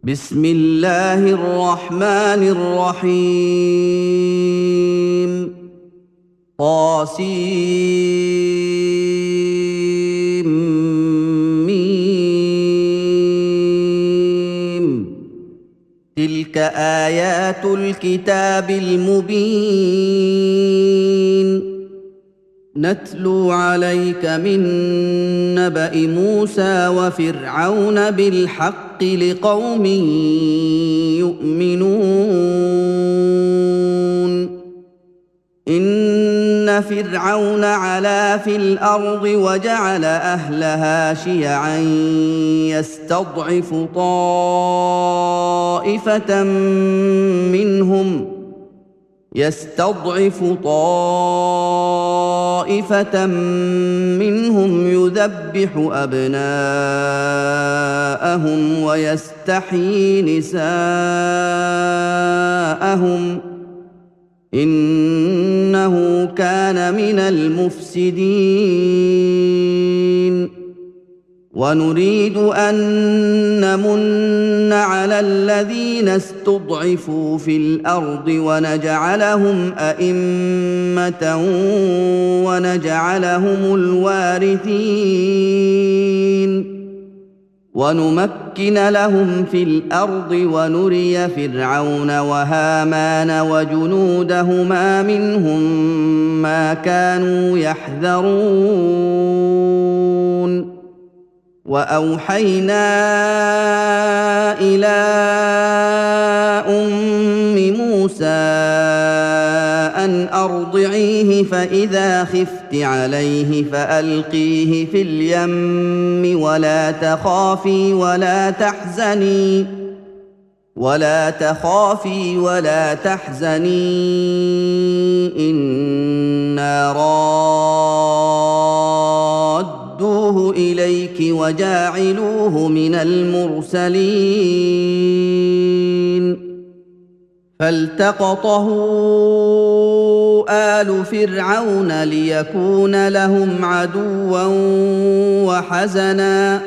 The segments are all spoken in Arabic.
بسم الله الرحمن الرحيم طاسيم تلك آيات الكتاب المبين نتلو عليك من نبأ موسى وفرعون بالحق لقوم يؤمنون إن فرعون علا في الأرض وجعل أهلها شيعا يستضعف طائفة منهم يذبح أبناءهم ويستحيي نساءهم إنه كان من المفسدين ونريد أن نمن على الذين استضعفوا في الأرض ونجعلهم أئمة ونجعلهم الوارثين ونمكن لهم في الأرض ونري فرعون وهامان وجنودهما منهم ما كانوا يحذرون وأوحينا إلى أم موسى أن أرضعيه فإذا خفت عليه فألقيه في اليم ولا تخافي ولا تحزني إنا رادوه إليك وجاعلوه من المرسلين فالتقطه آل فرعون ليكون لهم عدوا وحزنا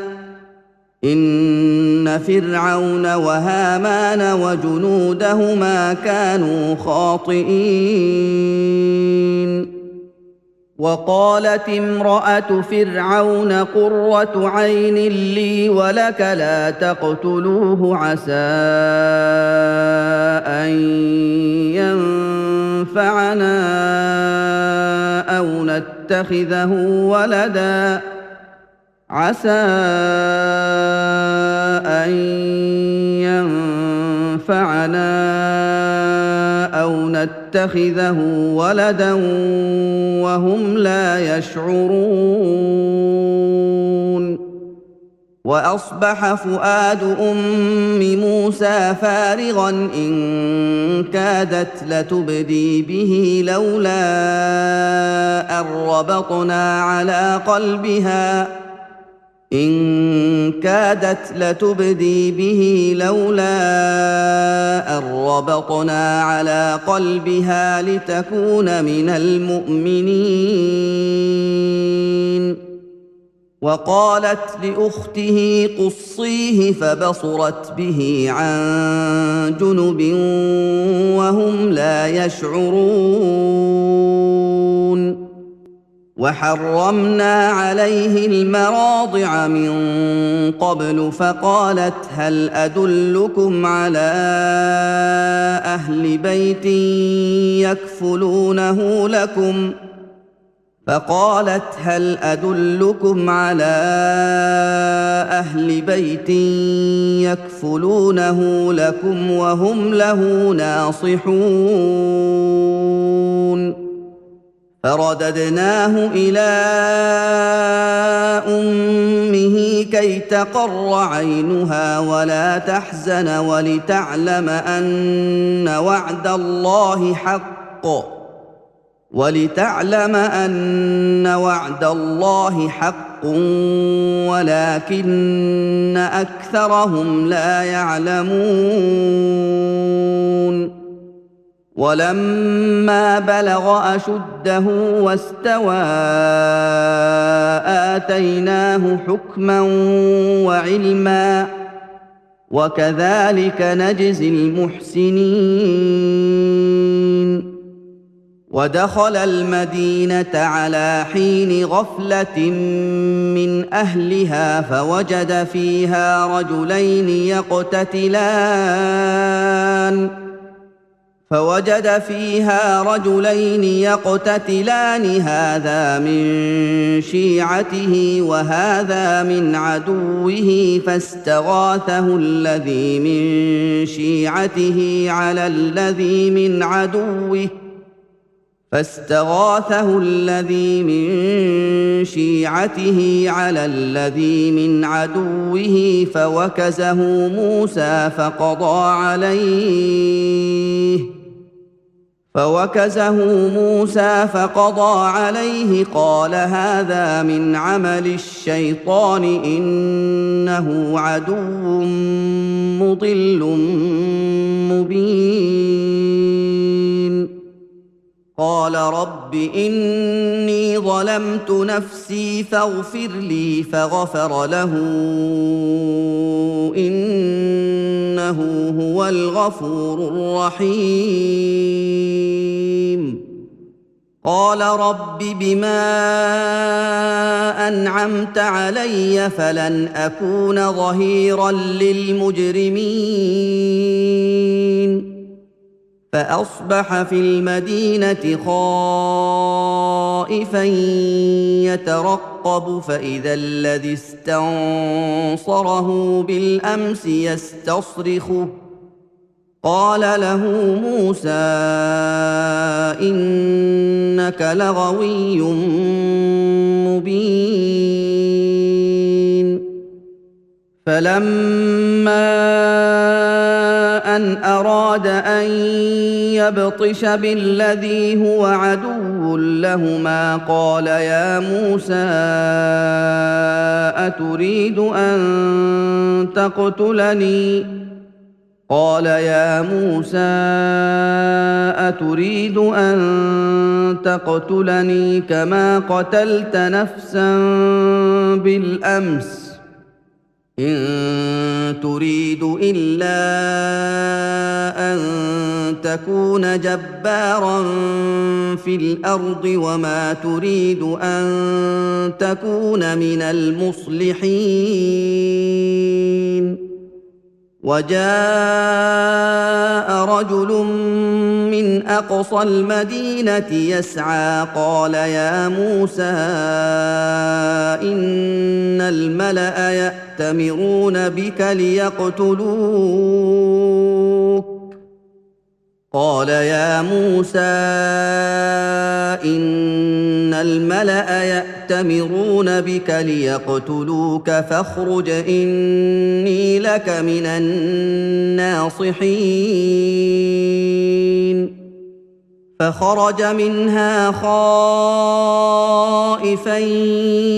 إن فرعون وهامان وجنودهما كانوا خاطئين وقالت امرأة فرعون قرة عين لي ولك لا تقتلوه عسى أن ينفعنا أو نتخذه ولدا وهم لا يشعرون وأصبح فؤاد أم موسى فارغا إن كادت لتبدي به لولا أن ربطنا على قلبها لتكون من المؤمنين وقالت لأخته قصيه فبصرت به عن جنب وهم لا يشعرون وحرمنا عليه المراضع من قبل فقالت هل أدلكم على أهل بيت يكفلونه لكم وهم له ناصحون فرددناه إلى أمه كي تقر عينها ولا تحزن ولتعلم أن وعد الله حق ولكن أكثرهم لا يعلمون ولما بلغ أشده واستوى آتيناه حكما وعلما وكذلك نجزي المحسنين. ودخل المدينة على حين غفلة من أهلها فوجد فيها رجلين يقتتلان هذا من شيعته وهذا من عدوه فاستغاثه الذي من شيعته على الذي من عدوه فوكزه موسى فقضى عليه قال هذا من عمل الشيطان إنه عدو مضل مبين. قال رب إني ظلمت نفسي فاغفر لي فغفر له إنه هو الغفور الرحيم. قال رب بما أنعمت علي فلن أكون ظهيرا للمجرمين. فأصبح في المدينة خائفا يترقب فإذا الذي استنصره بالأمس يستصرخه قال له موسى إنك لغوي مبين. فلما أن أراد أن يبطش بالذي هو عدو لهما قال يا موسى أتريد أن تقتلني كما قتلت نفسا بالأمس إن تريد إلا أن تكون جبارا في الأرض وما تريد أن تكون من المصلحين. وجاء رجل من أقصى المدينة يسعى قال يا موسى إن الملأ يأتمرون بك ليقتلوك فاخرج إني لك من الناصحين. فخرج منها خائفا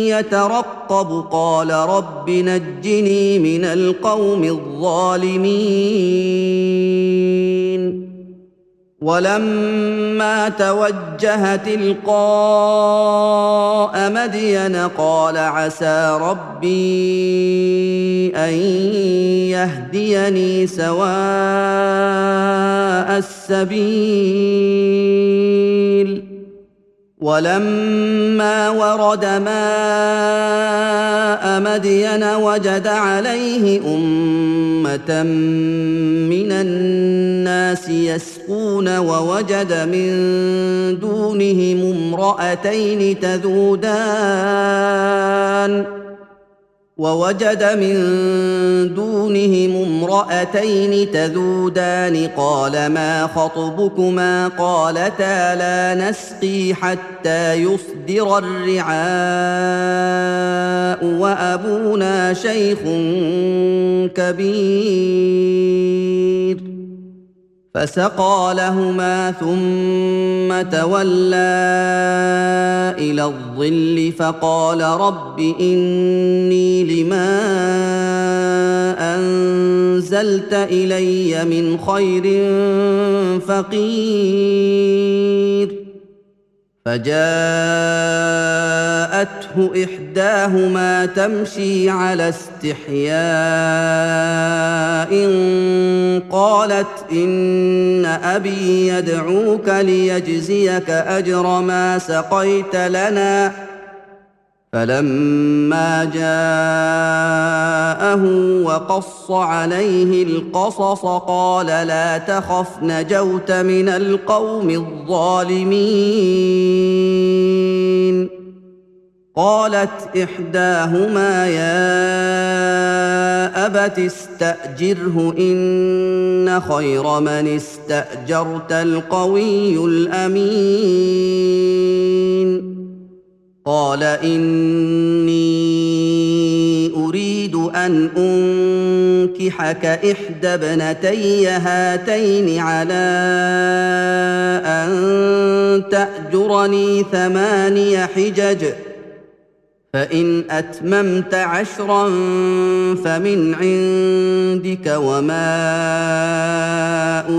يترقب قال رب نجني من القوم الظالمين. ولما توجه تلقاء مدين قال عسى ربي أن يهديني سواء السبيل. ولما ورد ماء مدين وجد عليه أمة من الناس يسقون ووجد من دونهم امرأتين تذودان قال ما خطبكما قالتا لا نسقي حتى يصدر الرعاء وأبونا شيخ كبير. فسقى لهما ثم تولى إلى الظل فقال رب إني لما أنزلت إلي من خير فقير. فجاءته احداهما تمشي على استحياء قالت ان ابي يدعوك ليجزيك اجر ما سقيت لنا. فلما جاءه وقص عليه القصص قال لا تخف نجوت من القوم الظالمين. قالت احداهما يا ابت استاجره ان خير من استاجرت القوي الامين. قال إني أريد أن أنكحك إحدى ابنتي هاتين على أن تأجرني 8 حجج فإن أتممت 10 فمن عندك وما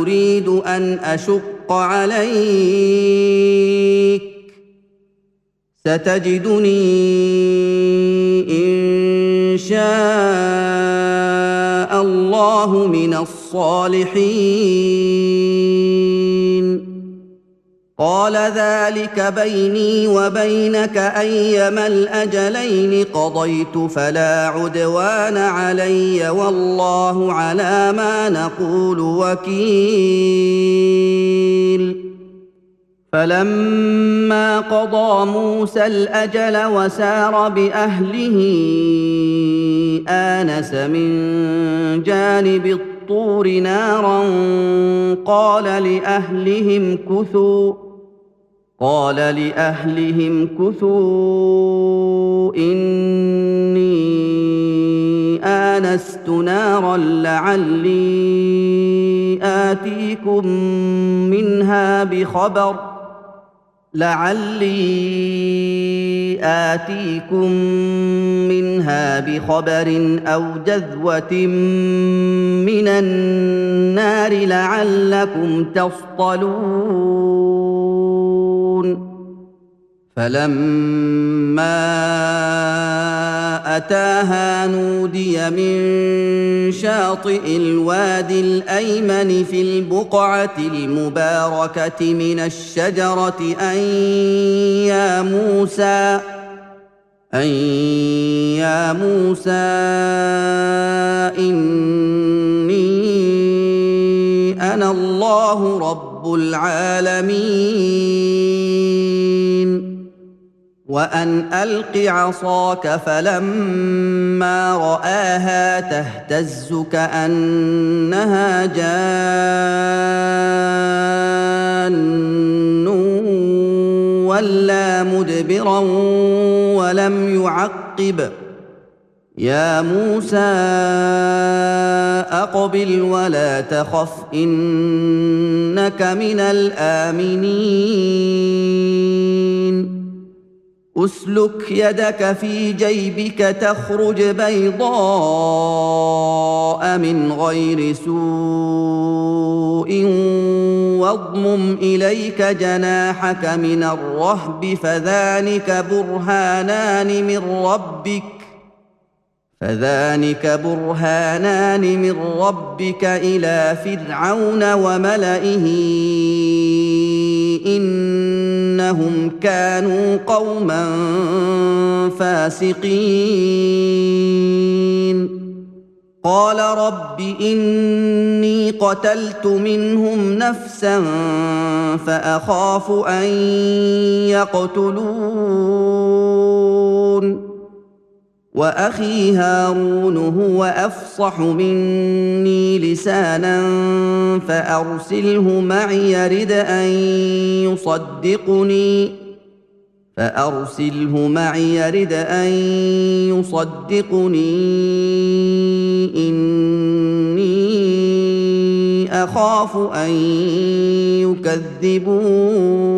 أريد أن أشق عليك ستجدني إن شاء الله من الصالحين. قال ذلك بيني وبينك أيما الأجلين قضيت فلا عدوان علي والله على ما نقول وكيل. فلما قضى موسى الأجل وسار بأهله آنس من جانب الطور نارا قال لأهلهم كثوا إني آنست نارا لعلي آتيكم منها بخبر أو جذوة من النار لعلكم تصطلون. فلما أتاها نودي من شاطئ الوادي الأيمن في البقعة المباركة من الشجرة أن يا موسى إني أنا الله رب العالمين وأن ألق عصاك فلما رآها تهتز كأنها جان ولا مدبرا ولم يعقب. يا موسى أقبل ولا تخف إنك من الآمنين. أسلك يدك في جيبك تخرج بيضاء من غير سوء واضمم إليك جناحك من الرهب فذلك برهانان من ربك إلى فرعون وملئه إنهم كانوا قوما فاسقين. قال رب إني قتلت منهم نفسا فأخاف أن يقتلون وأخي هارون هو أفصح مني لسانا فأرسله معي يرد أن يصدقني إني أخاف أن يكذبون.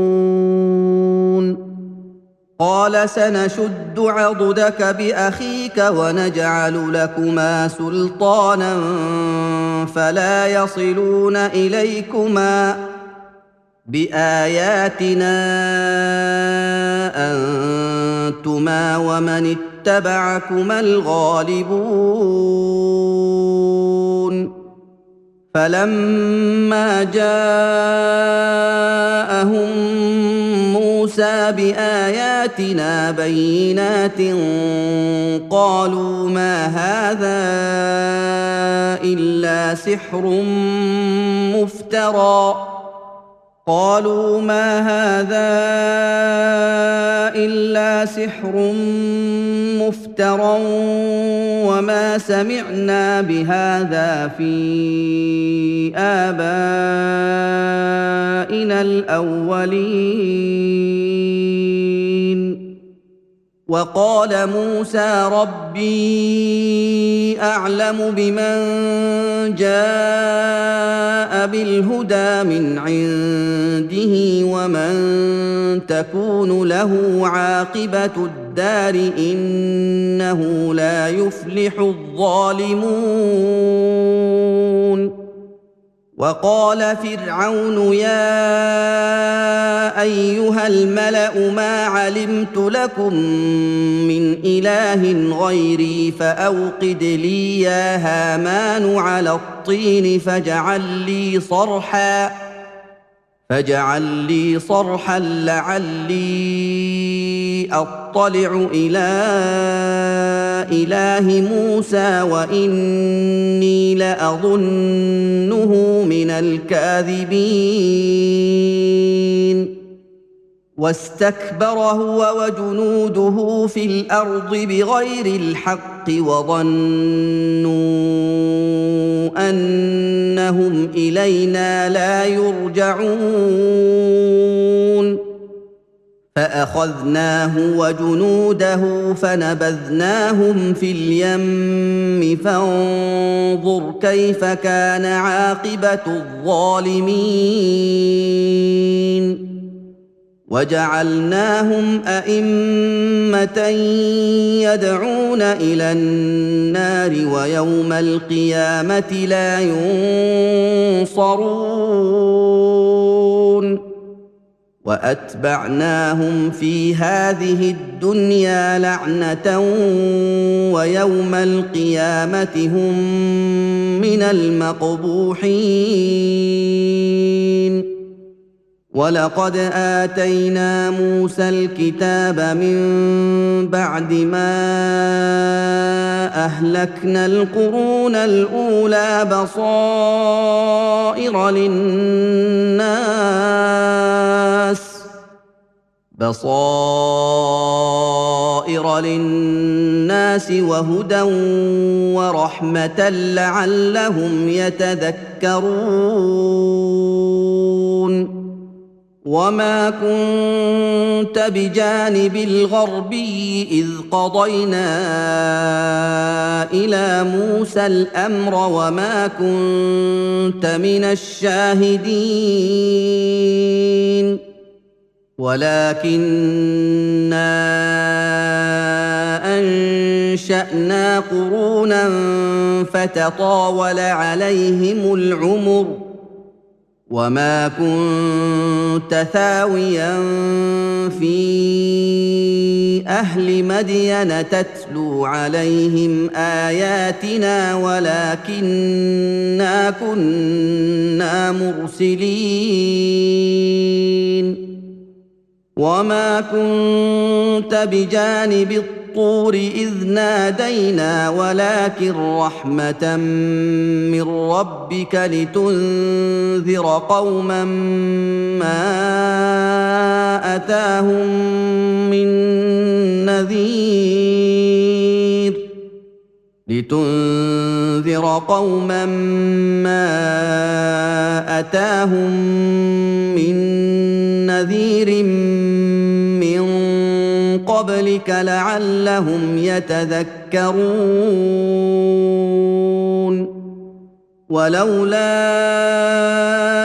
قال سنشد عضدك بأخيك ونجعل لكما سلطانا فلا يصلون إليكما باياتنا انتما ومن اتبعكما الغالبون فلما جاءهم موسى باياتنا بينات قالوا ما هذا الا سحر مفترى وما سمعنا بهذا في آبائنا الأولين وقال موسى ربي أعلم بمن جاء بالهدى من عنده ومن تكون له عاقبة الدار إنه لا يفلح الظالمون وقال فرعون يا أيها الملأ ما علمت لكم من إله غيري فأوقد لي يا هامان على الطين فاجعل لي صرحا لعلي أطلع إلى إله موسى وإني لأظنه من الكاذبين واستكبر هو وجنوده في الأرض بغير الحق وظنوا أنهم إلينا لا يرجعون فأخذناه وجنوده فنبذناهم في اليم فانظر كيف كان عاقبة الظالمين وجعلناهم أئمة يدعون إلى النار ويوم القيامة لا ينصرون وأتبعناهم في هذه الدنيا لعنة ويوم القيامة هم من المقبوحين ولقد آتينا موسى الكتاب من بعد ما أهلكنا القرون الأولى بصائر للناس وهدى ورحمة لعلهم يتذكرون وما كنت بجانب الغربي إذ قضينا إلى موسى الأمر وما كنت من الشاهدين ولكننا أنشأنا قرونا فتطاول عليهم العمر وما كنت ثاويا في أهل مدين تتلو عليهم آياتنا ولكننا كنا مرسلين وما كنت بجانب الطور إذ نادينا ولكن رحمة من ربك لتنذر قوما ما أتاهم من نذير من قبلك لعلهم يتذكرون ولولا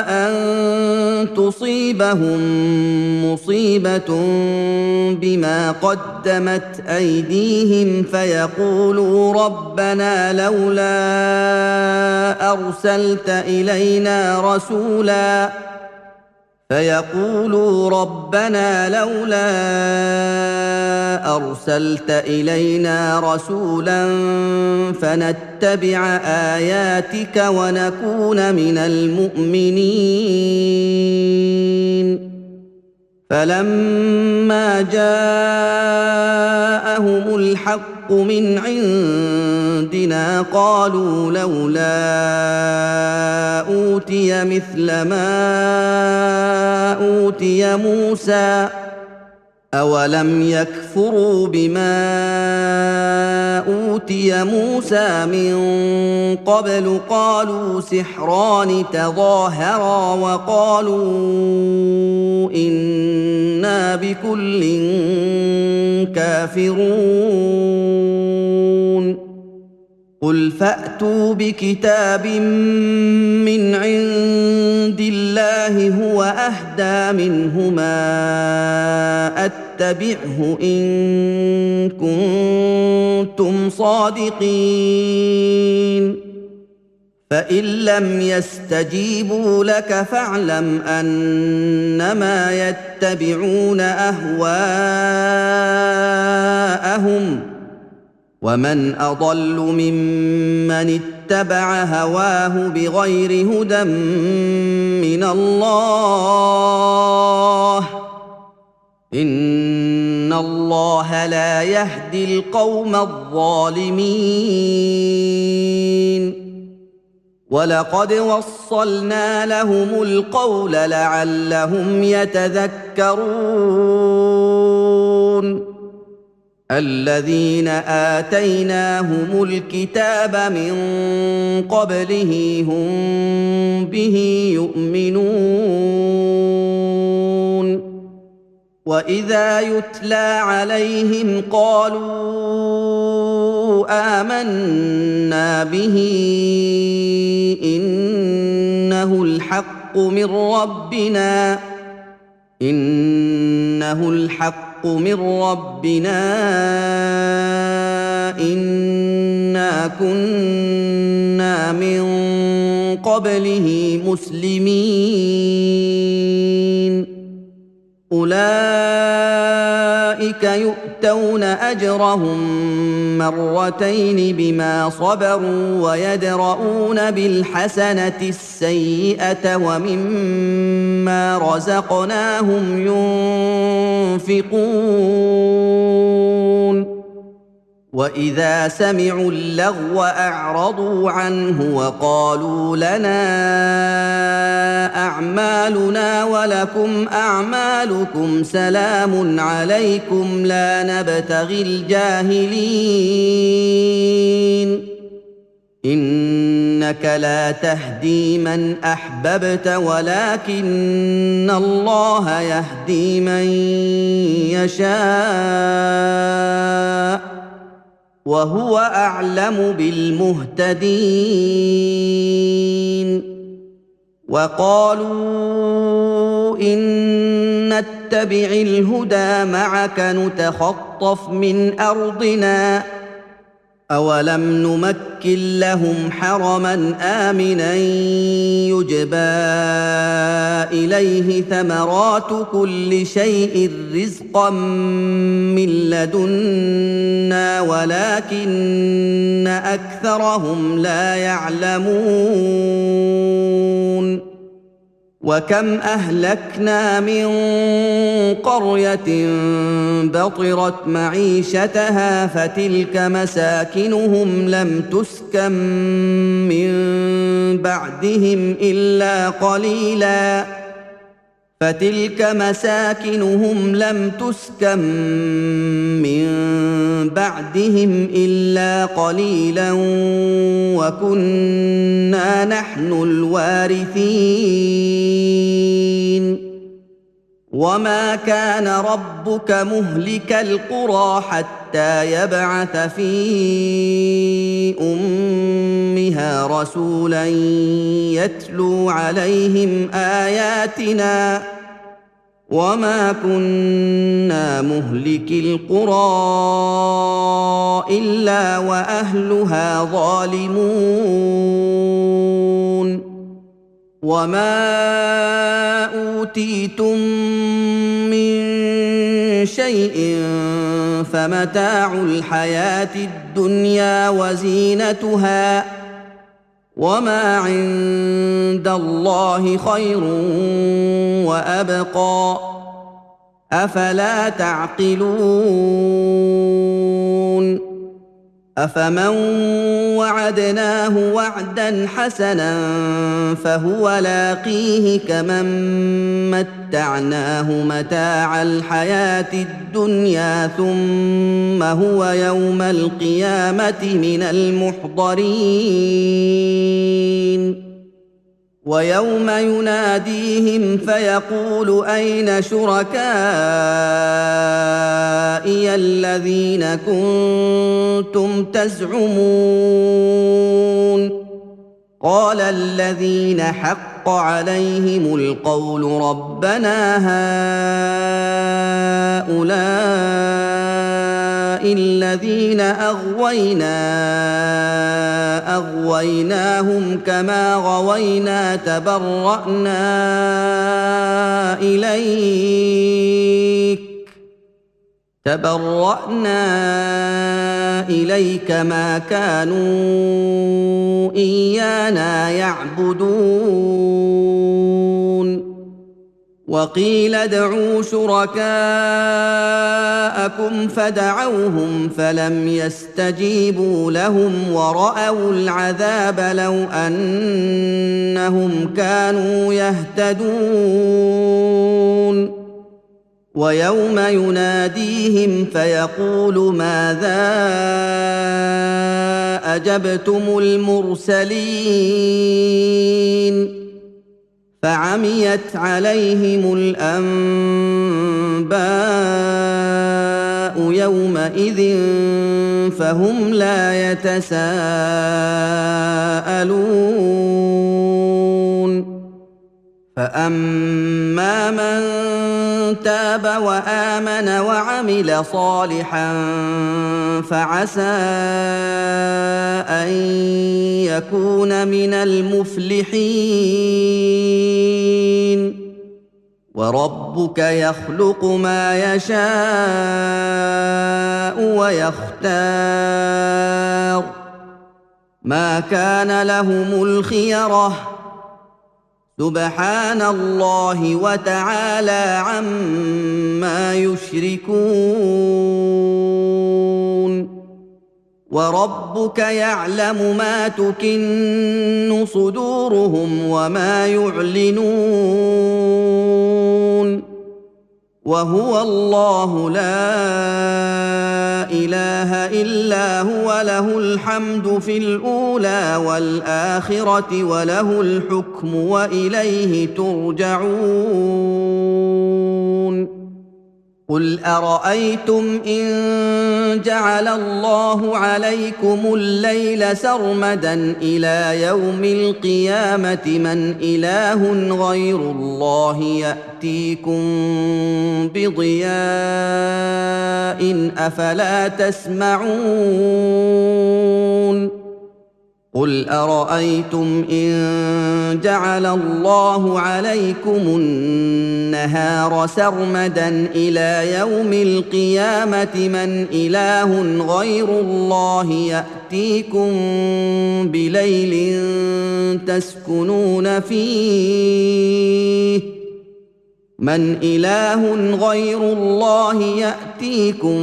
أن تصيبهم مصيبة بما قدمت أيديهم فيقولوا ربنا لولا أرسلت إلينا رسولا فيقولوا ربنا لولا ارسلت الينا رسولا فنتبع اياتك ونكون من المؤمنين فلما جاءهم الحق من عندنا قالوا لولا اوتي مثل ما اوتي موسى اولم يكفروا بما اوتي موسى من قبل قالوا سحران تظاهرا وقالوا انا بكل كافرون قل فاتوا بكتاب من عند الله هو اهدى منهما اتبعه ان كنتم صادقين فان لم يستجيبوا لك فاعلم انما يتبعون اهواءهم ومن اضل ممن اتبع هواه بغير هدى من الله ان الله لا يهدي القوم الظالمين ولقد وصلنا لهم القول لعلهم يتذكرون الذين آتيناهم الكتاب من قبله هم به يؤمنون وإذا يتلى عليهم قالوا آمنا به إنه الحق من ربنا إنا كنا من قبله مسلمين أولئك يؤتون أجرهم مرتين بما صبروا ويدرؤون بالحسنة السيئة ومما رزقناهم ينفقون وإذا سمعوا اللغو أعرضوا عنه وقالوا لنا أعمالنا ولكم أعمالكم سلام عليكم لا نبتغي الجاهلين إنك لا تهدي من أحببت ولكن الله يهدي من يشاء وهو أعلم بالمهتدين وقالوا إن نتبع الهدى معك نتخطف من أرضنا أولم نمكن لهم حرما آمنا يجبى إليه ثمرات كل شيء رزقا من لدنا ولكن أكثرهم لا يعلمون وكم أهلكنا من قرية بطرت معيشتها فتلك مساكنهم لم تسكن من بعدهم إلا قليلا وكنا نحن الوارثين وما كان ربك مهلك القرى حتى يبعث في أمها رسولا يتلو عليهم آياتنا وما كنا مهلك القرى إلا وأهلها ظالمون وما اوتيتم من شيء فمتاع الحياه الدنيا وزينتها وما عند الله خير وابقى افلا تعقلون افمن وعدناه وعدا حسنا فهو لاقيه كمن متعناه متاع الحياه الدنيا ثم هو يوم القيامه من المحضرين ويوم يناديهم فيقول اين شركائي الذين كنتم تزعمون قال الذين حق عليهم القول ربنا هؤلاء الذين أغويناهم كما غوينا تبرأنا إليك ما كانوا إيانا يعبدون وقيل ادعوا شركاءكم فدعوهم فلم يستجيبوا لهم ورأوا العذاب لو أنهم كانوا يهتدون ويوم يناديهم فيقول ماذا أجبتم المرسلين فعميت عليهم الأنباء يومئذ فهم لا يتساءلون فأما من تاب وآمن وعمل صالحا فعسى أن يكون من المفلحين وربك يخلق ما يشاء ويختار ما كان لهم الخيرة سبحان الله وتعالى عما يشركون وربك يعلم ما تكن صدورهم وما يعلنون وهو الله لا إله إلا هو له الحمد في الأولى والآخرة وله الحكم وإليه ترجعون قل أرأيتم إن جعل الله عليكم الليل سرمدا إلى يوم القيامة من إله غير الله يأتيكم بضياء أفلا تسمعون قل أرأيتم إن جعل الله عليكم النهار سرمدا إلى يوم القيامة من إله غير الله يأتيكم بليل تسكنون فيه من إله غير الله يأتيكم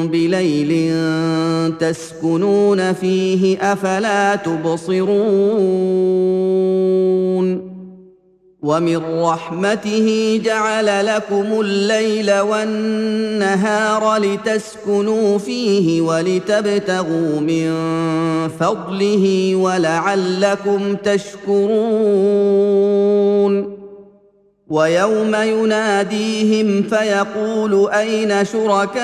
بليل تسكنون فيه أفلا تبصرون ومن رحمته جعل لكم الليل والنهار لتسكنوا فيه ولتبتغوا من فضله ولعلكم تشكرون ويوم يناديهم فيقول أين شركائي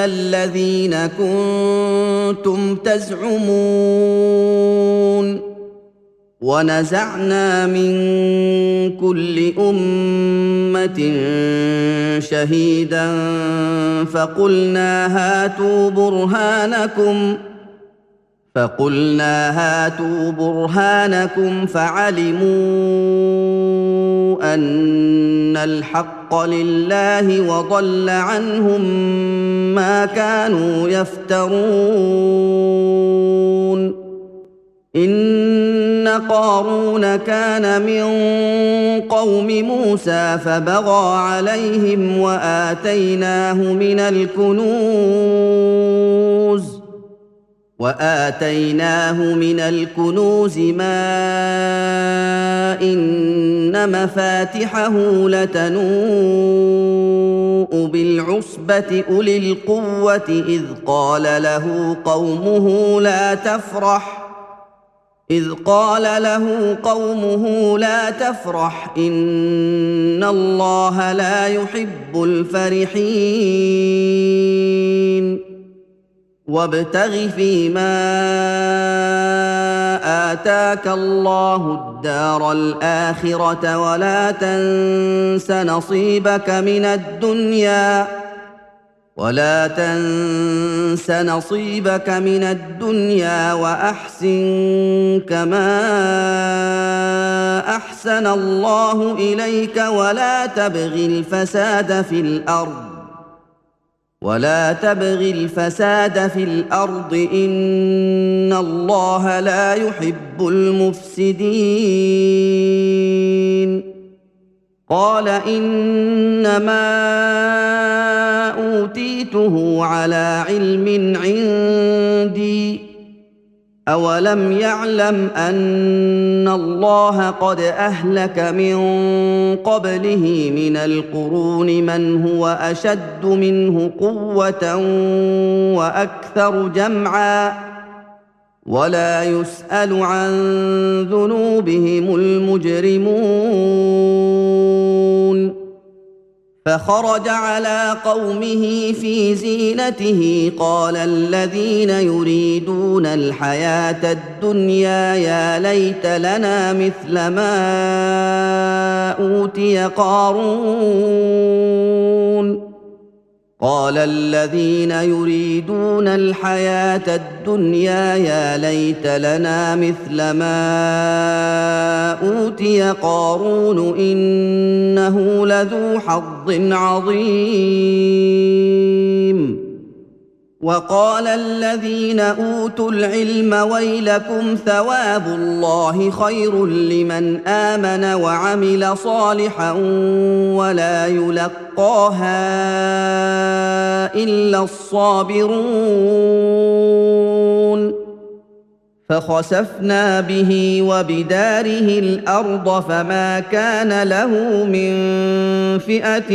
الذين كنتم تزعمون ونزعنا من كل أمة شهيدا فقلنا هاتوا برهانكم فقلنا هاتوا برهانكم فعلموا ان الحق لله وضل عنهم ما كانوا يفترون. ان قارون كان من قوم موسى فبغى عليهم وآتيناه من الكنوز ما إن مفاتحه لتنوء بالعصبة أولي القوة إذ قال له قومه لا تفرح إن الله لا يحب الفرحين. وابتغ فيما آتاك الله الدار الآخرة ولا تنس نصيبك من الدنيا وأحسن كما أحسن الله إليك ولا تبغ الفساد في الأرض إن الله لا يحب المفسدين. قال إنما أوتيته على علم عندي أولم يعلم أن الله قد أهلك من قبله من القرون من هو أشد منه قوة وأكثر جمعا ولا يسأل عن ذنوبهم المجرمون. فخرج على قومه في زينته قال الذين يريدون الحياة الدنيا يا ليت لنا مثل ما أوتي قارون. قال الذين يريدون الحياة الدنيا يا ليت لنا مثل ما أوتي قارون إنه لذو حظ عظيم. وقال الذين أوتوا العلم ويلكم ثواب الله خير لمن آمن وعمل صالحا ولا يلقاها إلا الصابرون. فخسفنا به وبداره الأرض فما كان له من فئة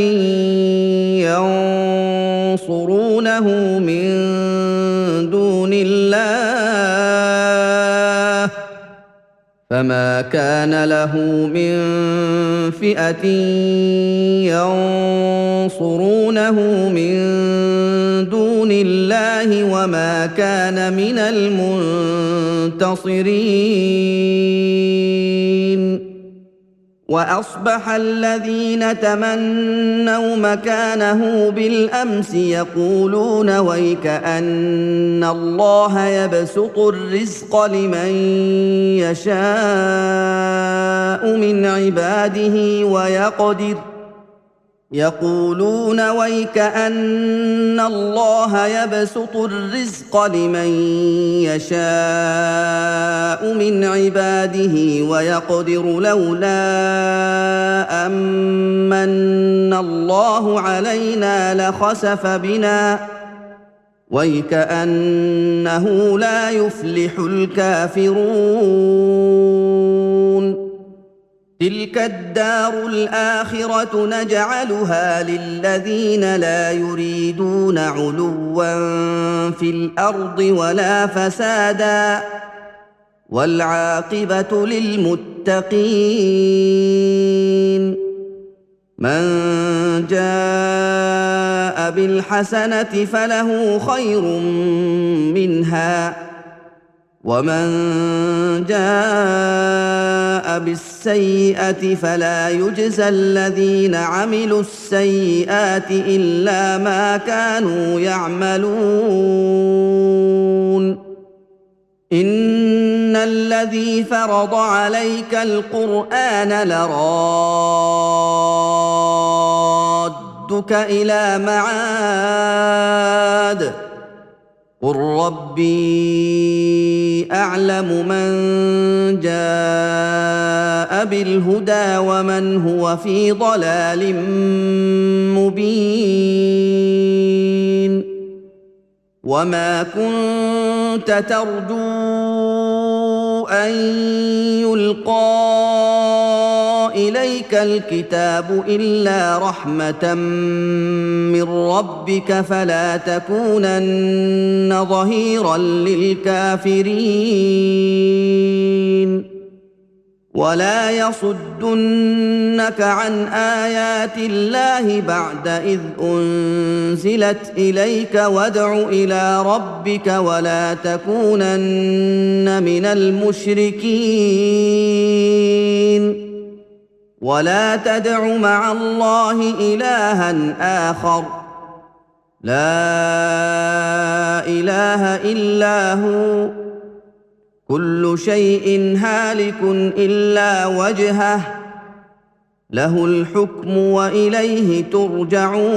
ينصرونه من دون الله وما كان من المنتصرين. وأصبح الذين تمنوا مكانه بالأمس يقولون ويكأن الله يبسط الرزق لمن يشاء من عباده ويقدر لولا أمن الله علينا لخسف بنا ويكأنه لا يفلح الكافرون. تلك الدار الآخرة نجعلها للذين لا يريدون علوا في الأرض ولا فسادا والعاقبة للمتقين. من جاء بالحسنة فله خير منها ومن جاء بالسيئة فلا يجزى الذين عملوا السيئات إلا ما كانوا يعملون. إن الذي فرض عليك القرآن لرادك إلى معاد قل ربي أعلم من جاء بالهدى ومن هو في ضلال مبين وما كنت ترجو أن يلقى إليك الكتاب إلا رحمة من ربك فلا تكونن ظهيرا للكافرين ولا يصدنك عن آيات الله بعد إذ أنزلت إليك وادع إلى ربك ولا تكونن من المشركين ولا تدع مع الله إلها آخر لا إله إلا هو كل شيء هالك إلا وجهه له الحكم وإليه ترجعون